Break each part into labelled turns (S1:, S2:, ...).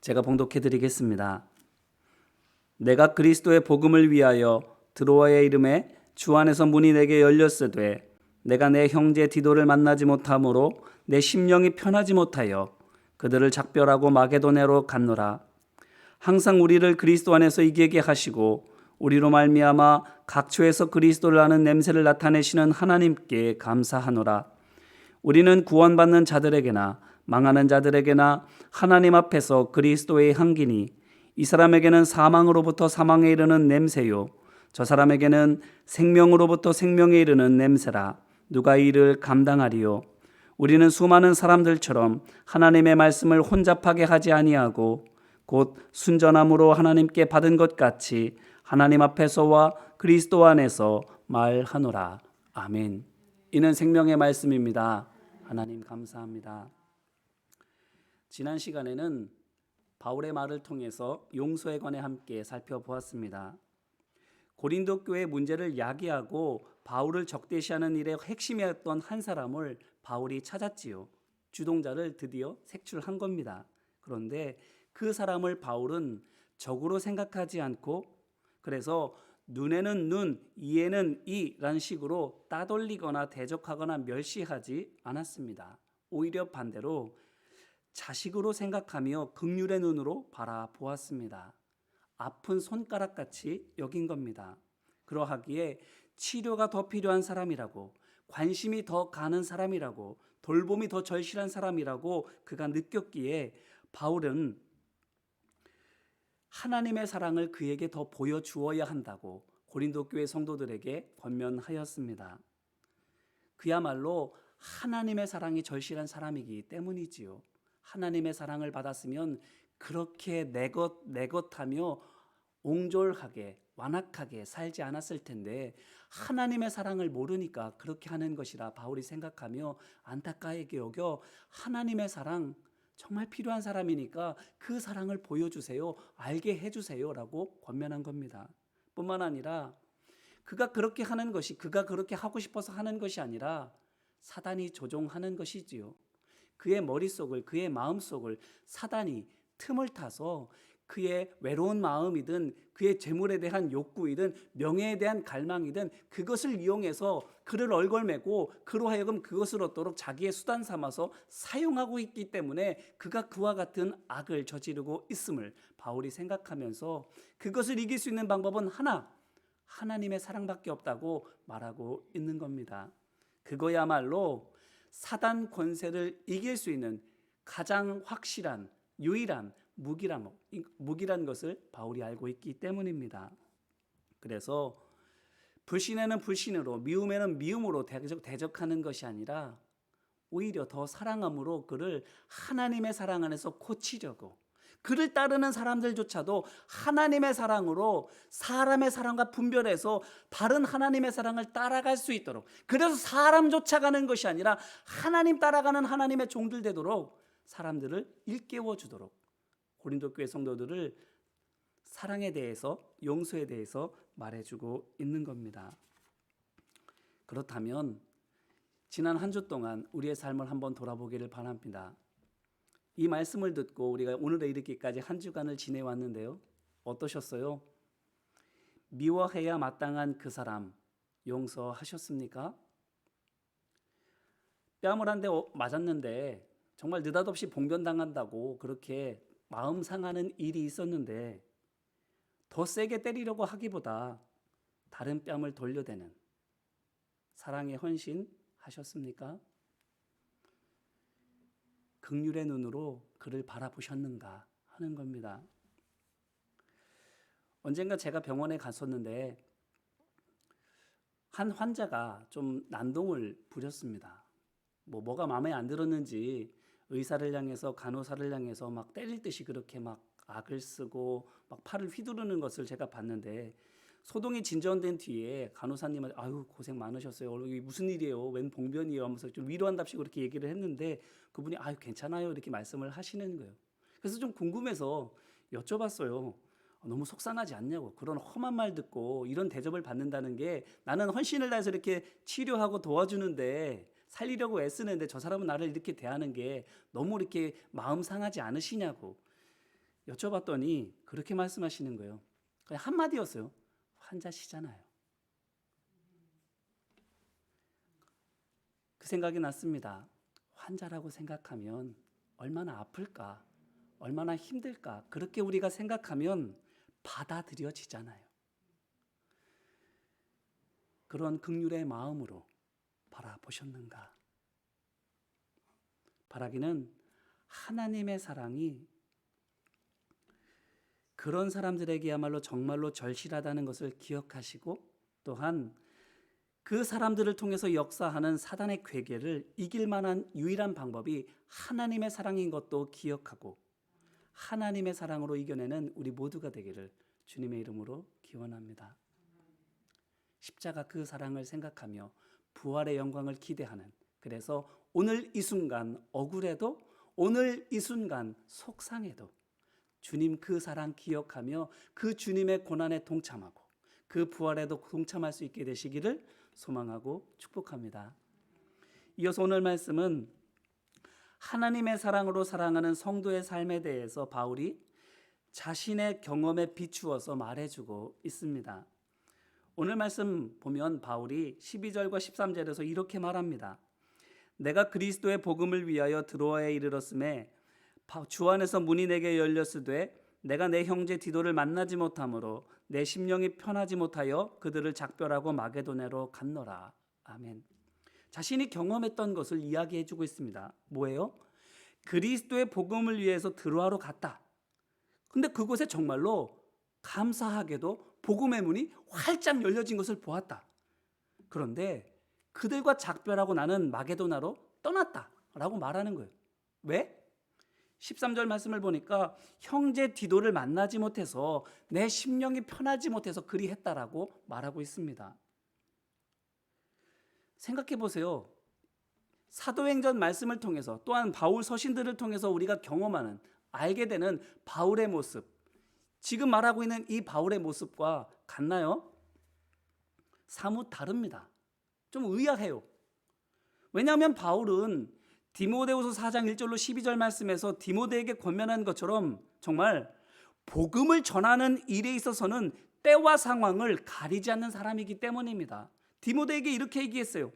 S1: 제가 봉독해 드리겠습니다. 내가 그리스도의 복음을 위하여 드로아의 이름에 주 안에서 문이 내게 열렸으되 내가 내 형제 디도를 만나지 못하므로 내 심령이 편하지 못하여 그들을 작별하고 마게도냐로 갔노라. 항상 우리를 그리스도 안에서 이기게 하시고 우리로 말미암아 각처에서 그리스도를 아는 냄새를 나타내시는 하나님께 감사하노라. 우리는 구원받는 자들에게나 망하는 자들에게나 하나님 앞에서 그리스도의 향기니 이 사람에게는 사망으로부터 사망에 이르는 냄새요 저 사람에게는 생명으로부터 생명에 이르는 냄새라. 누가 이를 감당하리요? 우리는 수많은 사람들처럼 하나님의 말씀을 혼잡하게 하지 아니하고 곧 순전함으로 하나님께 받은 것 같이 하나님 앞에서와 그리스도 안에서 말하노라. 아멘. 이는 생명의 말씀입니다. 하나님 감사합니다. 지난 시간에는 바울의 말을 통해서 용서에 관해 함께 살펴보았습니다. 고린도 교회 문제를 야기하고 바울을 적대시하는 일의 핵심이었던 한 사람을 바울이 찾았지요. 주동자를 드디어 색출한 겁니다. 그런데 그 사람을 바울은 적으로 생각하지 않고 그래서 눈에는 눈, 이에는 이라는 식으로 따돌리거나 대적하거나 멸시하지 않았습니다. 오히려 반대로 자식으로 생각하며 긍휼의 눈으로 바라보았습니다. 아픈 손가락같이 여긴 겁니다. 그러하기에 치료가 더 필요한 사람이라고, 관심이 더 가는 사람이라고, 돌봄이 더 절실한 사람이라고 그가 느꼈기에 바울은 하나님의 사랑을 그에게 더 보여주어야 한다고 고린도 교회 성도들에게 권면하였습니다. 그야말로 하나님의 사랑이 절실한 사람이기 때문이지요. 하나님의 사랑을 받았으면 그렇게 내 것 하며 옹졸하게 완악하게 살지 않았을 텐데 하나님의 사랑을 모르니까 그렇게 하는 것이라 바울이 생각하며 안타깝게 여겨 하나님의 사랑 정말 필요한 사람이니까 그 사랑을 보여주세요. 알게 해주세요 라고 권면한 겁니다. 뿐만 아니라 그가 그렇게 하는 것이 그가 그렇게 하고 싶어서 하는 것이 아니라 사단이 조종하는 것이지요. 그의 머릿속을 그의 마음속을 사단이 틈을 타서 그의 외로운 마음이든 그의 재물에 대한 욕구이든 명예에 대한 갈망이든 그것을 이용해서 그를 얼걸매고 그로 하여금 그것을 얻도록 자기의 수단 삼아서 사용하고 있기 때문에 그가 그와 같은 악을 저지르고 있음을 바울이 생각하면서 그것을 이길 수 있는 방법은 하나님의 사랑밖에 없다고 말하고 있는 겁니다. 그거야말로 사단 권세를 이길 수 있는 가장 확실한 유일한 무기란 것을 바울이 알고 있기 때문입니다. 그래서 불신에는 불신으로 미움에는 미움으로 대적하는 것이 아니라 오히려 더 사랑함으로 그를 하나님의 사랑 안에서 고치려고 그를 따르는 사람들조차도 하나님의 사랑으로 사람의 사랑과 분별해서 다른 하나님의 사랑을 따라갈 수 있도록 그래서 사람 쫓아가는 것이 아니라 하나님 따라가는 하나님의 종들 되도록 사람들을 일깨워 주도록 고린도 교회 성도들을 사랑에 대해서 용서에 대해서 말해주고 있는 겁니다. 그렇다면 지난 한 주 동안 우리의 삶을 한번 돌아보기를 바랍니다. 이 말씀을 듣고 우리가 오늘에 이르기까지 한 주간을 지내왔는데요. 어떠셨어요? 미워해야 마땅한 그 사람 용서하셨습니까? 뺨을 한 대 맞았는데 정말 느닷없이 봉변당한다고 그렇게 마음 상하는 일이 있었는데 더 세게 때리려고 하기보다 다른 뺨을 돌려대는 사랑의 헌신 하셨습니까? 긍휼의 눈으로 그를 바라보셨는가 하는 겁니다. 언젠가 제가 병원에 갔었는데 한 환자가 좀 난동을 부렸습니다. 뭐가 마음에 안 들었는지 의사를 향해서 간호사를 향해서 막 때릴 듯이 그렇게 막 악을 쓰고 막 팔을 휘두르는 것을 제가 봤는데 소동이 진전된 뒤에 간호사님은 아유 고생 많으셨어요. 이게 무슨 일이에요? 웬 봉변이에요? 하면서 좀 위로한답시고 그렇게 얘기를 했는데 그분이 아유 괜찮아요 이렇게 말씀을 하시는 거예요. 그래서 좀 궁금해서 여쭤봤어요. 너무 속상하지 않냐고. 그런 험한 말 듣고 이런 대접을 받는다는 게 나는 헌신을 다해서 이렇게 치료하고 도와주는데 살리려고 애쓰는데 저 사람은 나를 이렇게 대하는 게 너무 이렇게 마음 상하지 않으시냐고. 여쭤봤더니 그렇게 말씀하시는 거예요. 그냥 한마디였어요. 환자시잖아요. 그 생각이 났습니다. 환자라고 생각하면 얼마나 아플까, 얼마나 힘들까, 그렇게 우리가 생각하면 받아들여지잖아요. 그런 긍휼의 마음으로 바라보셨는가? 바라기는 하나님의 사랑이 그런 사람들에게야말로 정말로 절실하다는 것을 기억하시고, 또한 그 사람들을 통해서 역사하는 사단의 괴계를 이길 만한 유일한 방법이 하나님의 사랑인 것도 기억하고, 하나님의 사랑으로 이겨내는 우리 모두가 되기를 주님의 이름으로 기원합니다. 십자가 그 사랑을 생각하며 부활의 영광을 기대하는, 그래서 오늘 이 순간 억울해도, 오늘 이 순간 속상해도 주님 그 사랑 기억하며 그 주님의 고난에 동참하고 그 부활에도 동참할 수 있게 되시기를 소망하고 축복합니다. 이어서 오늘 말씀은 하나님의 사랑으로 사랑하는 성도의 삶에 대해서 바울이 자신의 경험에 비추어서 말해주고 있습니다. 오늘 말씀 보면 바울이 12절과 13절에서 이렇게 말합니다. 내가 그리스도의 복음을 위하여 드로아에 이르렀음에 주 안에서 문이 내게 열렸으되 내가 내 형제 디도를 만나지 못하므로 내 심령이 편하지 못하여 그들을 작별하고 마게도냐로 갔노라. 아멘. 자신이 경험했던 것을 이야기해주고 있습니다. 뭐예요? 그리스도의 복음을 위해서 드로아로 갔다. 근데 그곳에 정말로 감사하게도 복음의 문이 활짝 열려진 것을 보았다. 그런데 그들과 작별하고 나는 마게도나로 떠났다라고 말하는 거예요. 왜? 13절 말씀을 보니까 형제 디도를 만나지 못해서 내 심령이 편하지 못해서 그리 했다라고 말하고 있습니다. 생각해 보세요. 사도행전 말씀을 통해서, 또한 바울 서신들을 통해서 우리가 경험하는, 알게 되는 바울의 모습, 지금 말하고 있는 이 바울의 모습과 같나요? 사뭇 다릅니다. 좀 의아해요. 왜냐하면 바울은 디모데후서 4장 1절로 12절 말씀에서 디모데에게 권면한 것처럼 정말 복음을 전하는 일에 있어서는 때와 상황을 가리지 않는 사람이기 때문입니다. 디모데에게 이렇게 얘기했어요.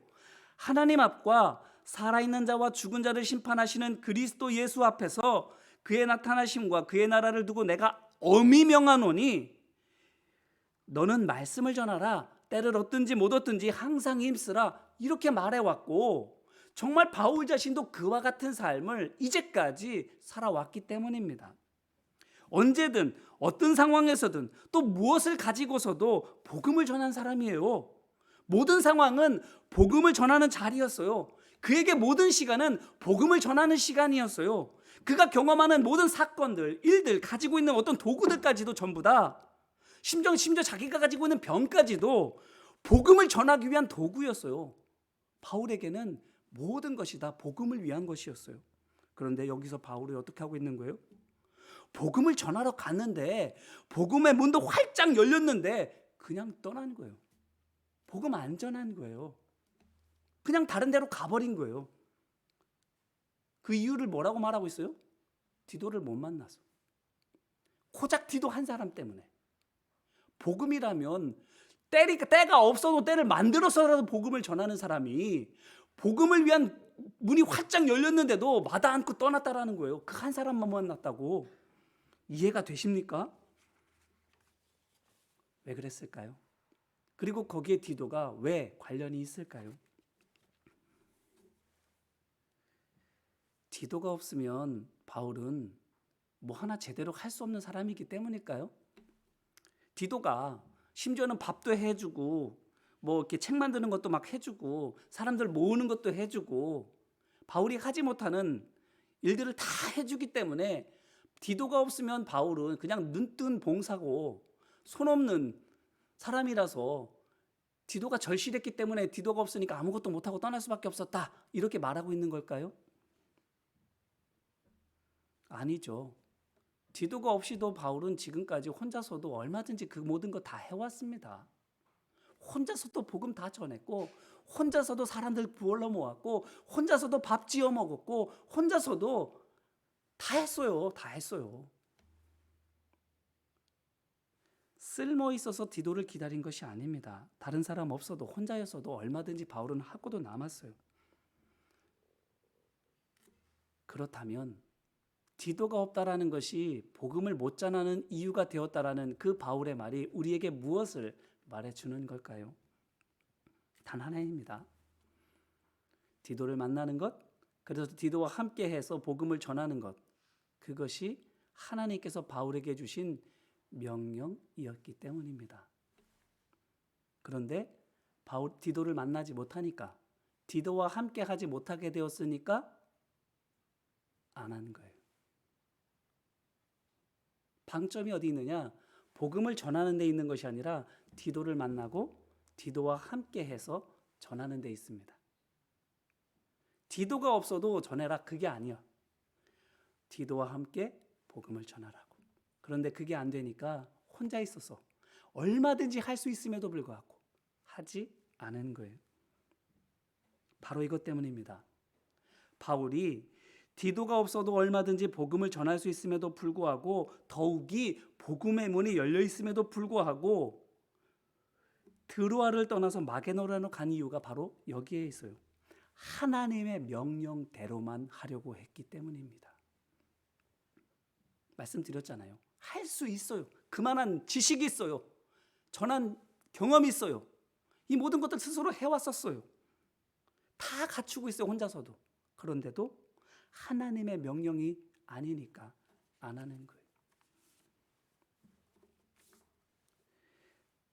S1: 하나님 앞과 살아있는 자와 죽은 자를 심판하시는 그리스도 예수 앞에서 그의 나타나심과 그의 나라를 두고 내가 엄히 명하노니 너는 말씀을 전하라. 때를 얻든지 못 얻든지 항상 힘쓰라. 이렇게 말해왔고, 정말 바울 자신도 그와 같은 삶을 이제까지 살아왔기 때문입니다. 언제든 어떤 상황에서든 또 무엇을 가지고서도 복음을 전한 사람이에요. 모든 상황은 복음을 전하는 자리였어요. 그에게 모든 시간은 복음을 전하는 시간이었어요. 그가 경험하는 모든 사건들, 일들, 가지고 있는 어떤 도구들까지도 전부 다, 심지어 자기가 가지고 있는 병까지도 복음을 전하기 위한 도구였어요. 바울에게는 모든 것이 다 복음을 위한 것이었어요. 그런데 여기서 바울이 어떻게 하고 있는 거예요? 복음을 전하러 갔는데 복음의 문도 활짝 열렸는데 그냥 떠난 거예요. 복음 안 전한 거예요. 그냥 다른 데로 가버린 거예요. 그 이유를 뭐라고 말하고 있어요? 디도를 못 만나서. 고작 디도 한 사람 때문에. 복음이라면 때가 없어도 때를 만들어서라도 복음을 전하는 사람이 복음을 위한 문이 활짝 열렸는데도 마다 않고 떠났다라는 거예요. 그 한 사람만 만났다고. 이해가 되십니까? 왜 그랬을까요? 그리고 거기에 디도가 왜 관련이 있을까요? 디도가 없으면 바울은 뭐 하나 제대로 할 수 없는 사람이기 때문일까요? 디도가 심지어는 밥도 해주고 뭐 이렇게 책 만드는 것도 막 해주고 사람들 모으는 것도 해주고 바울이 하지 못하는 일들을 다 해주기 때문에 디도가 없으면 바울은 그냥 눈뜬 봉사고 손 없는 사람이라서 디도가 절실했기 때문에 디도가 없으니까 아무것도 못하고 떠날 수밖에 없었다, 이렇게 말하고 있는 걸까요? 아니죠. 디도가 없이도 바울은 지금까지 혼자서도 얼마든지 그 모든 거 다 해왔습니다. 혼자서도 복음 다 전했고, 혼자서도 사람들 부올러 모았고, 혼자서도 밥 지어 먹었고, 혼자서도 다 했어요. 다 했어요. 쓸모 있어서 디도를 기다린 것이 아닙니다. 다른 사람 없어도 혼자였어도 얼마든지 바울은 하고도 남았어요. 그렇다면 디도가 없다라는 것이 복음을 못 전하는 이유가 되었다라는 그 바울의 말이 우리에게 무엇을 말해주는 걸까요? 단 하나입니다. 디도를 만나는 것, 그래서 디도와 함께해서 복음을 전하는 것, 그것이 하나님께서 바울에게 주신 명령이었기 때문입니다. 그런데 디도를 만나지 못하니까, 디도와 함께하지 못하게 되었으니까 안 한 거예요. 방점이 어디 있느냐? 복음을 전하는 데 있는 것이 아니라 디도를 만나고 디도와 함께해서 전하는 데 있습니다. 디도가 없어도 전해라, 그게 아니야. 디도와 함께 복음을 전하라고. 그런데 그게 안 되니까 혼자 있어서 얼마든지 할 수 있음에도 불구하고 하지 않은 거예요. 바로 이것 때문입니다. 바울이 디도가 없어도 얼마든지 복음을 전할 수 있음에도 불구하고, 더욱이 복음의 문이 열려 있음에도 불구하고 드로아를 떠나서 마게도나로 간 이유가 바로 여기에 있어요. 하나님의 명령대로만 하려고 했기 때문입니다. 말씀드렸잖아요. 할 수 있어요. 그만한 지식이 있어요. 전한 경험이 있어요. 이 모든 것들 스스로 해왔었어요. 다 갖추고 있어요, 혼자서도. 그런데도 하나님의 명령이 아니니까 안 하는 거예요.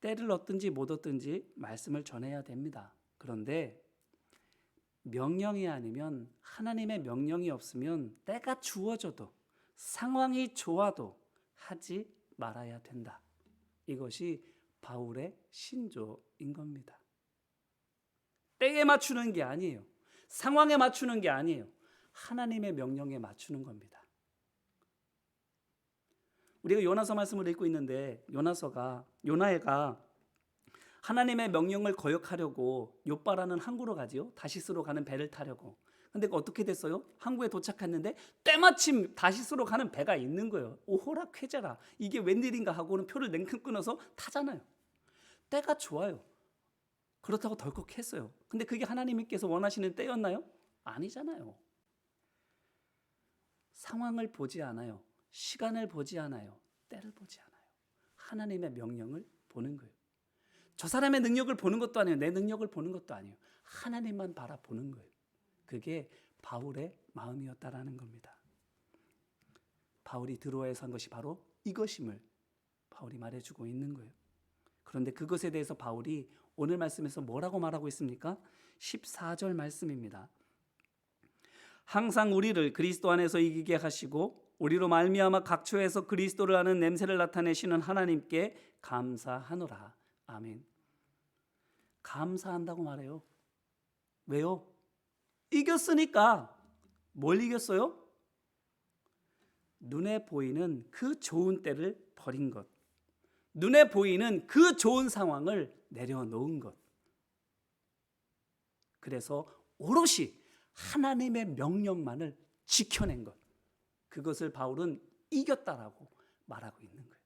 S1: 때를 얻든지 못 얻든지 말씀을 전해야 됩니다. 그런데 명령이 아니면, 하나님의 명령이 없으면 때가 주어져도 상황이 좋아도 하지 말아야 된다. 이것이 바울의 신조인 겁니다. 때에 맞추는 게 아니에요. 상황에 맞추는 게 아니에요. 하나님의 명령에 맞추는 겁니다. 우리가 요나서 말씀을 읽고 있는데 요나해가 하나님의 명령을 거역하려고 욥바라는 항구로 가지요. 다시스로 가는 배를 타려고. 근데 어떻게 됐어요? 항구에 도착했는데 때마침 다시스로 가는 배가 있는 거예요. 오호라 쾌제라, 이게 웬일인가 하고는 표를 냉큼 끊어서 타잖아요. 때가 좋아요. 그렇다고 덜컥 했어요. 근데 그게 하나님께서 원하시는 때였나요? 아니잖아요. 상황을 보지 않아요. 시간을 보지 않아요. 때를 보지 않아요. 하나님의 명령을 보는 거예요. 저 사람의 능력을 보는 것도 아니에요. 내 능력을 보는 것도 아니에요. 하나님만 바라보는 거예요. 그게 바울의 마음이었다라는 겁니다. 바울이 드로아에서 한 것이 바로 이것임을 바울이 말해주고 있는 거예요. 그런데 그것에 대해서 바울이 오늘 말씀에서 뭐라고 말하고 있습니까? 14절 말씀입니다. 항상 우리를 그리스도 안에서 이기게 하시고 우리로 말미암아 각처에서 그리스도를 아는 냄새를 나타내시는 하나님께 감사하노라. 아멘. 감사한다고 말해요. 왜요? 이겼으니까. 뭘 이겼어요? 눈에 보이는 그 좋은 때를 버린 것, 눈에 보이는 그 좋은 상황을 내려놓은 것. 그래서 오롯이 하나님의 명령만을 지켜낸 것, 그것을 바울은 이겼다라고 말하고 있는 거예요.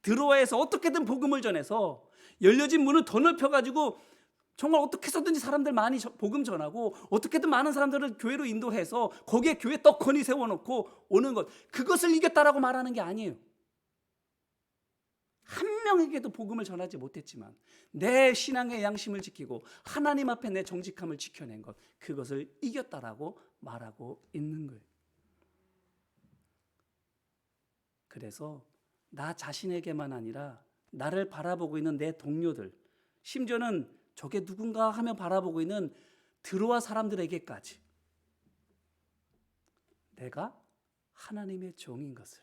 S1: 드로아에서 어떻게든 복음을 전해서 열려진 문을 더 넓혀가지고 정말 어떻게 해서든지 사람들 많이 복음 전하고 어떻게든 많은 사람들을 교회로 인도해서 거기에 교회 떡거니 세워놓고 오는 것, 그것을 이겼다라고 말하는 게 아니에요. 한 명에게도 복음을 전하지 못했지만 내 신앙의 양심을 지키고 하나님 앞에 내 정직함을 지켜낸 것, 그것을 이겼다라고 말하고 있는 거예요. 그래서 나 자신에게만 아니라 나를 바라보고 있는 내 동료들, 심지어는 저게 누군가 하며 바라보고 있는 드로아 사람들에게까지 내가 하나님의 종인 것을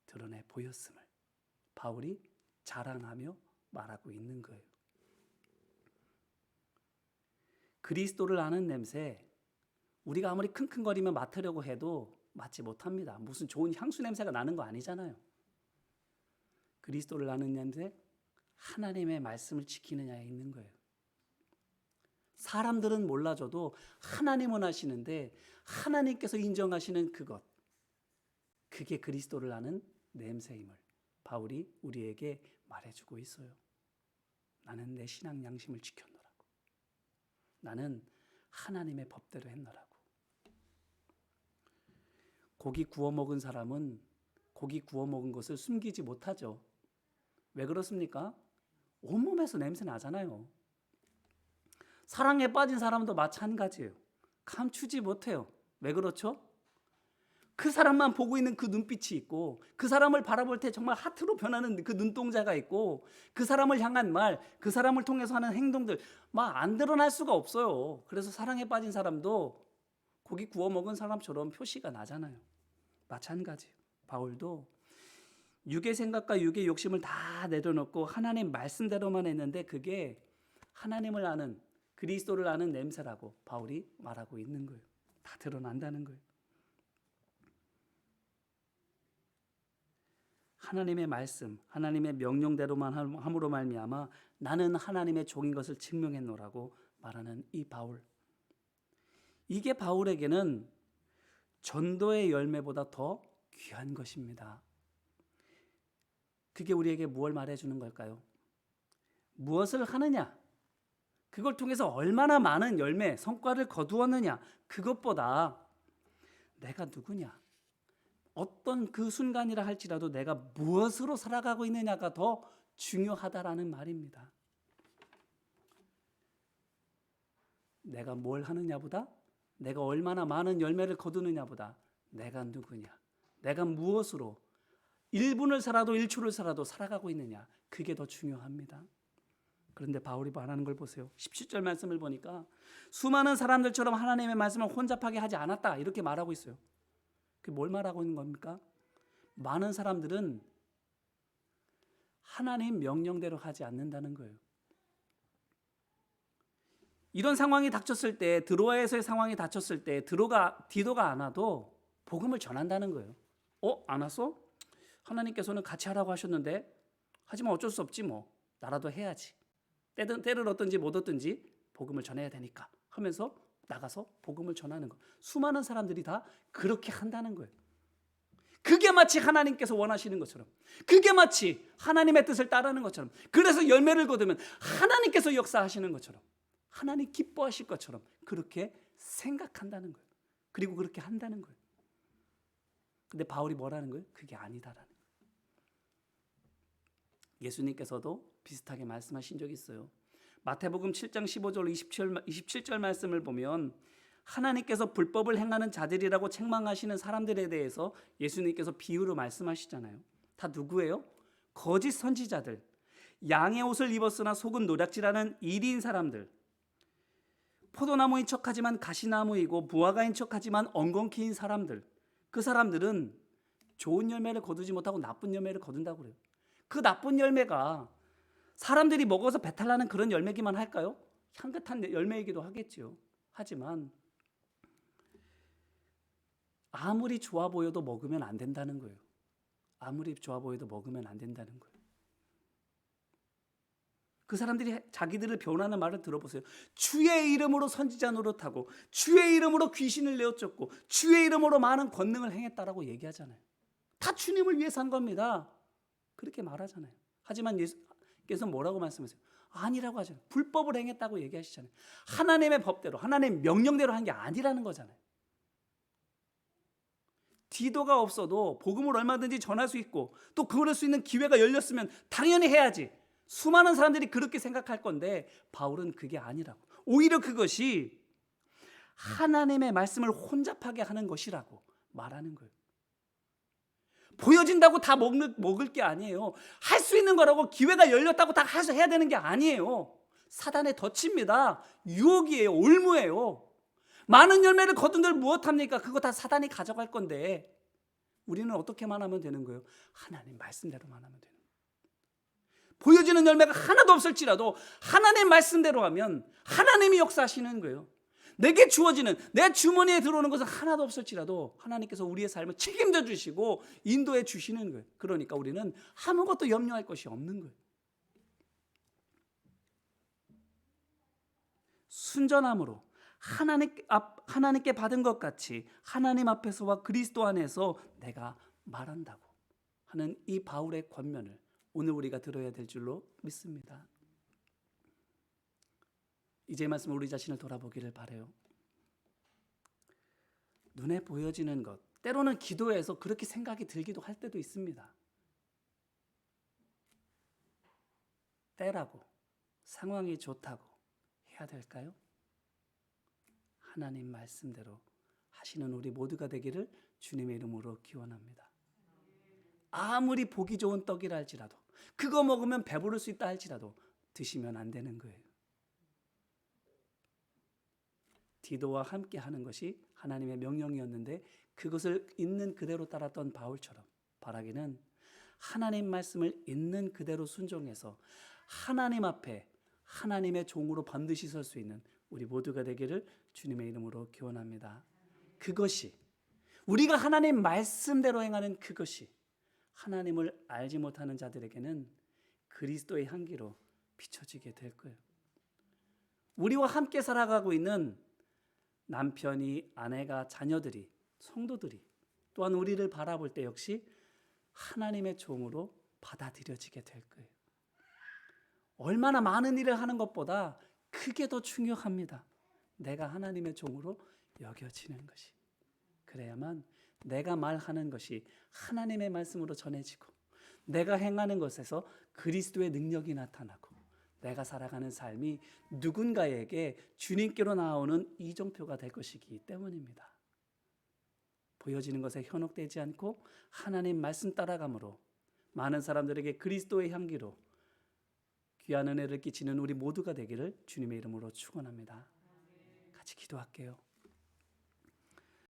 S1: 드러내 보였음을 바울이 자랑하며 말하고 있는 거예요. 그리스도를 아는 냄새, 우리가 아무리 킁킁거리며 맡으려고 해도 맡지 못합니다. 무슨 좋은 향수 냄새가 나는 거 아니잖아요. 그리스도를 아는 냄새, 하나님의 말씀을 지키느냐에 있는 거예요. 사람들은 몰라줘도 하나님은 아시는데 하나님께서 인정하시는 그것, 그게 그리스도를 아는 냄새임을 바울이 우리에게 말해주고 있어요. 나는 내 신앙 양심을 지켰노라고. 나는 하나님의 법대로 했노라고. 고기 구워 먹은 사람은 고기 구워 먹은 것을 숨기지 못하죠. 왜 그렇습니까? 온몸에서 냄새 나잖아요. 사랑에 빠진 사람도 마찬가지예요. 감추지 못해요. 왜 그렇죠? 그 사람만 보고 있는 그 눈빛이 있고, 그 사람을 바라볼 때 정말 하트로 변하는 그 눈동자가 있고, 그 사람을 향한 말, 그 사람을 통해서 하는 행동들 막 안 드러날 수가 없어요. 그래서 사랑에 빠진 사람도 고기 구워 먹은 사람처럼 표시가 나잖아요. 마찬가지. 바울도 육의 생각과 육의 욕심을 다 내려놓고 하나님 말씀대로만 했는데 그게 하나님을 아는, 그리스도를 아는 냄새라고 바울이 말하고 있는 거예요. 다 드러난다는 거예요. 하나님의 말씀, 하나님의 명령대로만 함으로 말미암아 나는 하나님의 종인 것을 증명했노라고 말하는 이 바울. 이게 바울에게는 전도의 열매보다 더 귀한 것입니다. 그게 우리에게 무엇을 말해주는 걸까요? 무엇을 하느냐? 그걸 통해서 얼마나 많은 열매, 성과를 거두었느냐? 그것보다 내가 누구냐? 어떤 그 순간이라 할지라도 내가 무엇으로 살아가고 있느냐가 더 중요하다라는 말입니다. 내가 뭘 하느냐보다, 내가 얼마나 많은 열매를 거두느냐보다 내가 누구냐, 내가 무엇으로 1분을 살아도 1초를 살아도 살아가고 있느냐, 그게 더 중요합니다. 그런데 바울이 말하는 걸 보세요. 17절 말씀을 보니까 수많은 사람들처럼 하나님의 말씀을 혼잡하게 하지 않았다 이렇게 말하고 있어요. 그게 뭘 말하고 있는 겁니까? 많은 사람들은 하나님 명령대로 하지 않는다는 거예요. 이런 상황이 닥쳤을 때, 드로아에서의 상황이 닥쳤을 때 디도가 안 와도 복음을 전한다는 거예요. 안 왔어? 하나님께서는 같이 하라고 하셨는데 하지만 어쩔 수 없지 뭐. 나라도 해야지. 때를 얻든지 못 얻든지 복음을 전해야 되니까 하면서 나가서 복음을 전하는 거. 수많은 사람들이 다 그렇게 한다는 거예요. 그게 마치 하나님께서 원하시는 것처럼, 그게 마치 하나님의 뜻을 따르는 것처럼, 그래서 열매를 거두면 하나님께서 역사하시는 것처럼, 하나님 기뻐하실 것처럼 그렇게 생각한다는 거예요. 그리고 그렇게 한다는 거예요. 근데 바울이 뭐라는 거예요? 그게 아니다라는 거예요. 예수님께서도 비슷하게 말씀하신 적이 있어요. 마태복음 7장 15절 27절 말씀을 보면 하나님께서 불법을 행하는 자들이라고 책망하시는 사람들에 대해서 예수님께서 비유로 말씀하시잖아요. 다 누구예요? 거짓 선지자들, 양의 옷을 입었으나 속은 노략질하는 이리인 사람들, 포도나무인 척하지만 가시나무이고 무화과인 척하지만 엉겅퀴인 사람들. 그 사람들은 좋은 열매를 거두지 못하고 나쁜 열매를 거둔다고 그래요. 그 나쁜 열매가 사람들이 먹어서 배탈 나는 그런 열매기만 할까요? 향긋한 열매이기도 하겠지요. 하지만 아무리 좋아 보여도 먹으면 안 된다는 거예요. 아무리 좋아 보여도 먹으면 안 된다는 거예요. 그 사람들이 자기들을 변호하는 말을 들어보세요. 주의 이름으로 선지자 노릇하고 주의 이름으로 귀신을 내어쫓고 주의 이름으로 많은 권능을 행했다라고 얘기하잖아요. 다 주님을 위해서 한 겁니다. 그렇게 말하잖아요. 하지만 예수께서 뭐라고 말씀하세요? 아니라고 하잖아요. 불법을 행했다고 얘기하시잖아요. 하나님의 법대로, 하나님의 명령대로 한 게 아니라는 거잖아요. 디도가 없어도 복음을 얼마든지 전할 수 있고 또 그럴 수 있는 기회가 열렸으면 당연히 해야지. 수많은 사람들이 그렇게 생각할 건데 바울은 그게 아니라고. 오히려 그것이 하나님의 말씀을 혼잡하게 하는 것이라고 말하는 거예요. 보여진다고 다 먹을 게 아니에요. 할 수 있는 거라고, 기회가 열렸다고 다 해야 되는 게 아니에요. 사단의 덫입니다. 유혹이에요. 올무예요. 많은 열매를 거둔들 무엇합니까? 그거 다 사단이 가져갈 건데 우리는 어떻게만 하면 되는 거예요? 하나님 말씀대로만 하면 되는 거예요. 보여지는 열매가 하나도 없을지라도 하나님 말씀대로 하면 하나님이 역사하시는 거예요. 내게 주어지는, 내 주머니에 들어오는 것은 하나도 없을지라도 하나님께서 우리의 삶을 책임져 주시고 인도해 주시는 거예요. 그러니까 우리는 아무것도 염려할 것이 없는 거예요. 순전함으로 하나님께 받은 것 같이 하나님 앞에서와 그리스도 안에서 내가 말한다고 하는 이 바울의 권면을 오늘 우리가 들어야 될 줄로 믿습니다. 이제 말씀 우리 자신을 돌아보기를 바라요. 눈에 보여지는 것, 때로는 기도에서 그렇게 생각이 들기도 할 때도 있습니다. 때라고, 상황이 좋다고 해야 될까요? 하나님 말씀대로 하시는 우리 모두가 되기를 주님의 이름으로 기원합니다. 아무리 보기 좋은 떡이라 할지라도, 그거 먹으면 배부를 수 있다 할지라도 드시면 안 되는 거예요. 디도와 함께 하는 것이 하나님의 명령이었는데 그것을 있는 그대로 따랐던 바울처럼 바라기는 하나님 말씀을 있는 그대로 순종해서 하나님 앞에 하나님의 종으로 반드시 설 수 있는 우리 모두가 되기를 주님의 이름으로 기원합니다. 그것이 우리가 하나님 말씀대로 행하는 그것이 하나님을 알지 못하는 자들에게는 그리스도의 향기로 비춰지게 될 거예요. 우리와 함께 살아가고 있는 남편이, 아내가, 자녀들이, 성도들이 또한 우리를 바라볼 때 역시 하나님의 종으로 받아들여지게 될 거예요. 얼마나 많은 일을 하는 것보다 그게 더 중요합니다. 내가 하나님의 종으로 여겨지는 것이. 그래야만 내가 말하는 것이 하나님의 말씀으로 전해지고 내가 행하는 것에서 그리스도의 능력이 나타나고 내가 살아가는 삶이 누군가에게 주님께로 나오는 이정표가 될 것이기 때문입니다. 보여지는 것에 현혹되지 않고 하나님 말씀 따라감으로 많은 사람들에게 그리스도의 향기로 귀한 은혜를 끼치는 우리 모두가 되기를 주님의 이름으로 축원합니다. 같이 기도할게요.